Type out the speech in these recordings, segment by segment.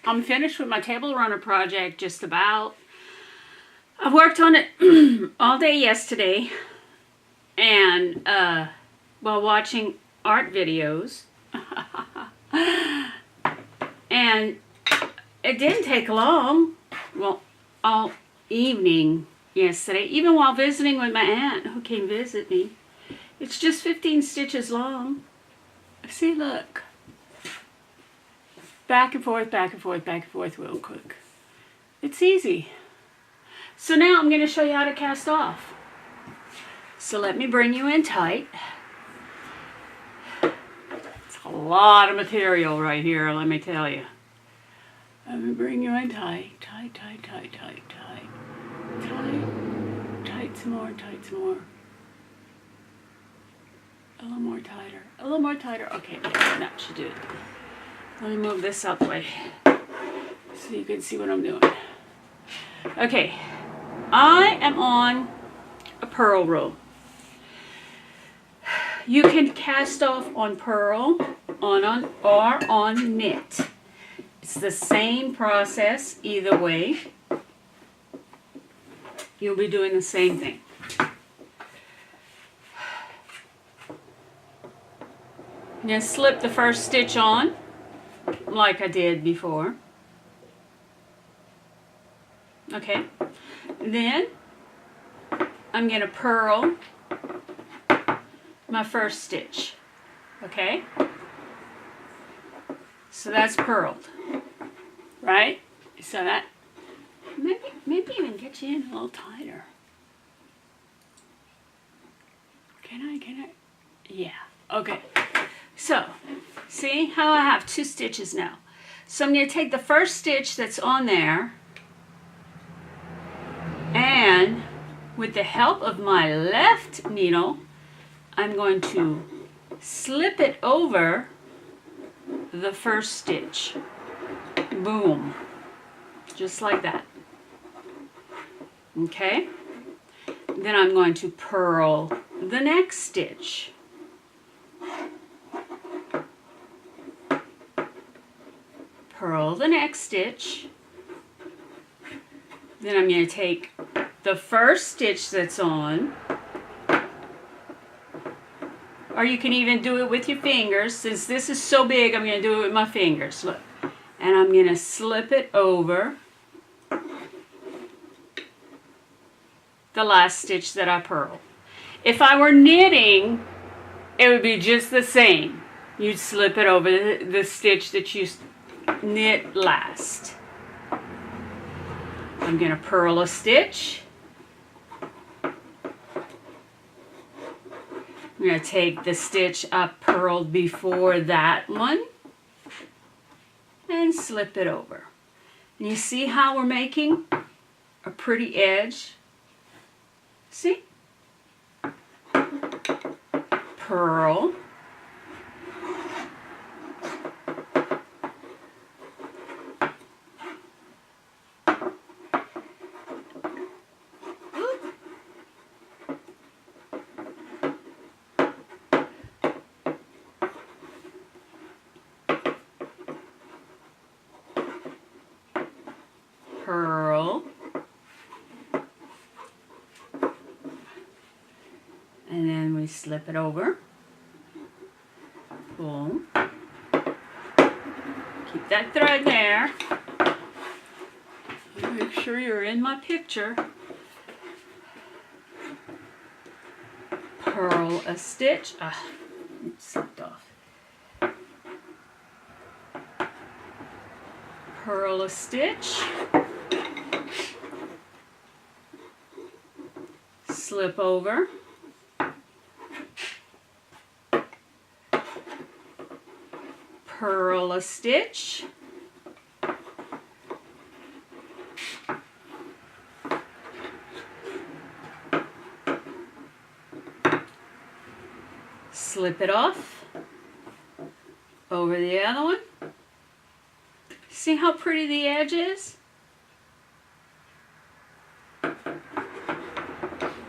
I'm finished with my table runner project just about. I worked on it all day yesterday and while watching art videos. And it didn't take long. Well, all evening yesterday, even while visiting with my aunt who came visit me. It's just 15 stitches long. See, look. Back and forth, back and forth, back and forth real quick. It's easy. So now I'm going to show you how to cast off. So let me bring you in tight. It's a lot of material right here, let me tell you. Let me bring you in tight, tight, tight, tight, tight, tight, tight, tight some more, tight some more. A little more tighter, a little more tighter. Okay, that should do it. Let me move this out the way so you can see what I'm doing. Okay, I am on a purl row. You can cast off on purl or on knit. It's the same process either way. You'll be doing the same thing. Now slip the first stitch on like I did before. Okay, then I'm going to purl my first stitch. Okay, so that's purled, right? So that maybe even get you in a little tighter. Can I? Yeah. Okay. So, see how I have 2 stitches now. So I'm going to take the first stitch that's on there and with the help of my left needle, I'm going to slip it over the first stitch. Boom. Just like that. Okay? Then I'm going to purl the next stitch. Purl the next stitch. Then I'm going to take the first stitch that's on, or you can even do it with your fingers. Since this is so big, I'm going to do it with my fingers. Look. And I'm going to slip it over the last stitch that I purled. If I were knitting, it would be just the same. You'd slip it over the stitch that you knit last. I'm going to purl a stitch. I'm going to take the stitch I purled before that one and slip it over. And you see how we're making a pretty edge? See? Purl. Purl, and then we slip it over, pull, keep that thread there, make sure you're in my picture, purl a stitch, it slipped off, purl a stitch, slip over, purl a stitch, slip it off over the other one. See how pretty the edge is?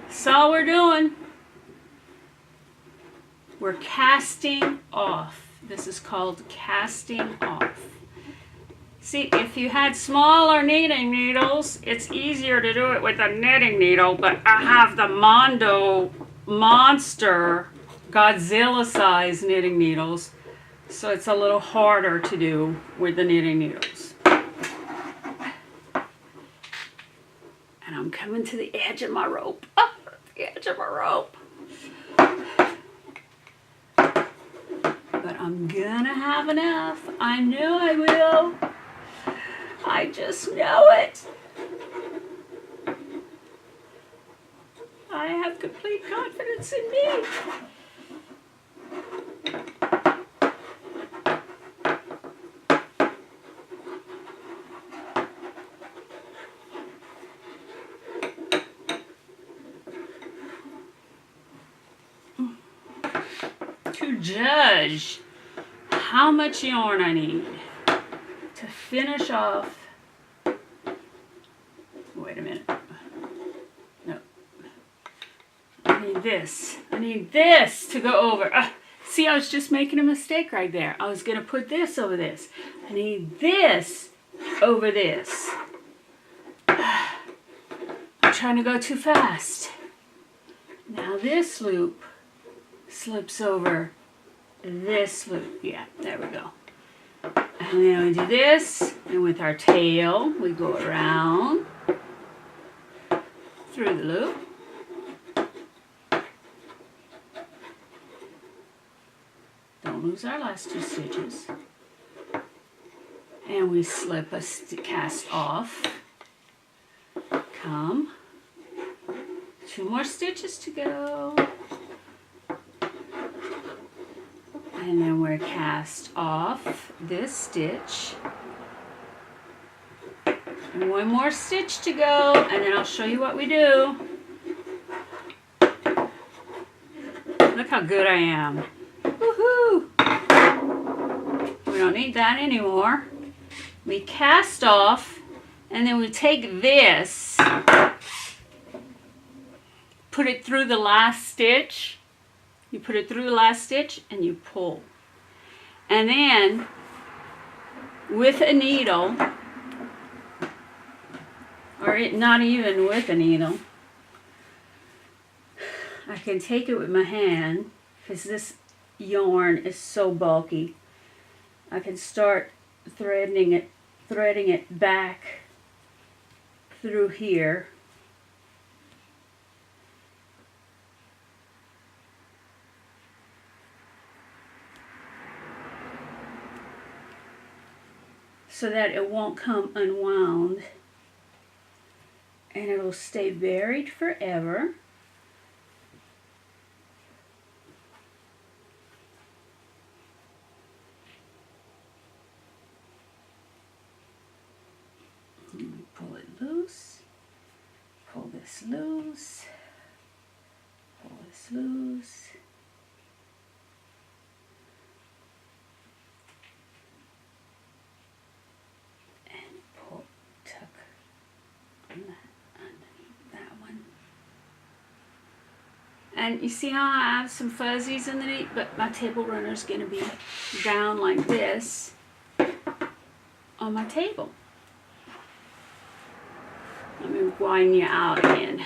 That's all we're doing. We're casting off. This is called casting off. See, if you had smaller knitting needles, it's easier to do it with a knitting needle, but I have the Mondo monster Godzilla size knitting needles, so it's a little harder to do with the knitting needles. And I'm coming to the edge of my rope. Oh, the edge of my rope. But I'm gonna have enough. I know I will. I just know it. I have complete confidence in me. To judge how much yarn I need to finish off. Wait a minute. No. I need this. I need this to go over. See, I was just making a mistake right there. I was going to put this over this. I need this over this. I'm trying to go too fast. Now this loop slips over this loop. Yeah, there we go. And then we do this, and with our tail, we go around through the loop. Don't lose our last 2 stitches. And we slip a cast off. Come. 2 more stitches to go. And then we're cast off this stitch. And 1 more stitch to go, and then I'll show you what we do. Look how good I am. Woohoo! We don't need that anymore. We cast off, and then we take this, put it through the last stitch. You put it through the last stitch and you pull. And then with a needle, or not even with a needle, I can take it with my hand because this yarn is so bulky. I can start threading it back through here. So that it won't come unwound, and it'll stay buried forever. And we pull it loose, pull this loose, pull this loose. And you see how I have some fuzzies underneath, but my table runner is going to be down like this on my table. Let me wind you out again.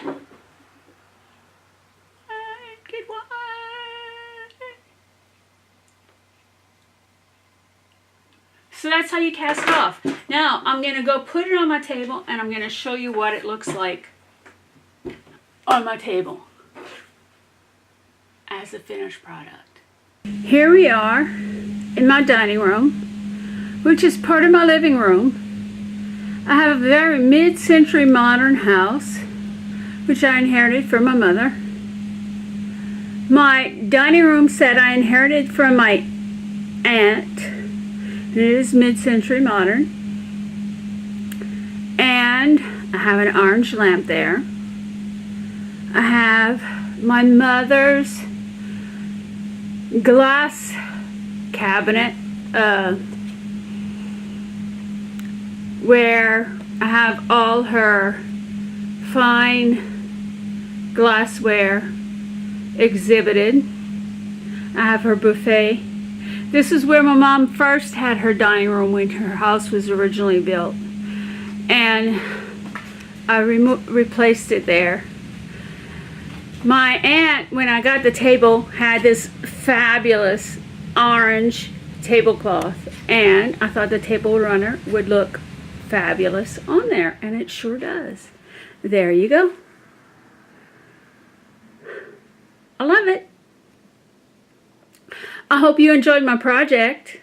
Get wide. So that's how you cast off. Now I'm going to go put it on my table, and I'm going to show you what it looks like on my table as a finished product. Here we are in my dining room, which is part of my living room. I have a very mid-century modern house, which I inherited from my mother. My dining room set I inherited from my aunt. It is mid-century modern. And I have an orange lamp there. I have my mother's glass cabinet where I have all her fine glassware exhibited. I have her buffet. This is where my mom first had her dining room when her house was originally built. And I replaced it there. My aunt, when I got the table, had this fabulous orange tablecloth. And I thought the table runner would look fabulous on there. And it sure does. There you go. I love it. I hope you enjoyed my project.